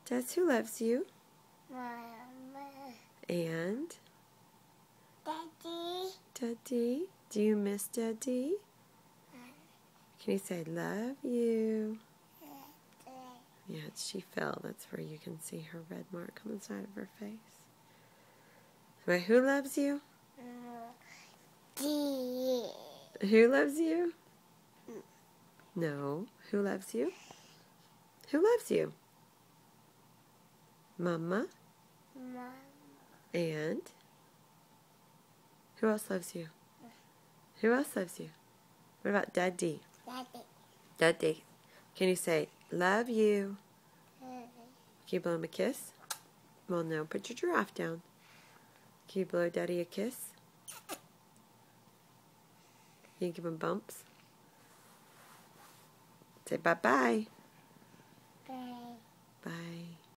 That's who loves you. Mama. And Daddy. Daddy. Do you miss Daddy? Can you say, love you? Yeah, she fell. That's where you can see her red mark on the side of her face. Wait, who loves you? Daddy. Who loves you? No. Who loves you? Who loves you? Mama. Mama. And who else loves you? Who else loves you? What about Daddy? Daddy. Daddy. Can you say, love you? Can you blow him a kiss? Well, no. Put your giraffe down. Can you blow Daddy a kiss? Can you give him bumps? Say bye-bye. Bye.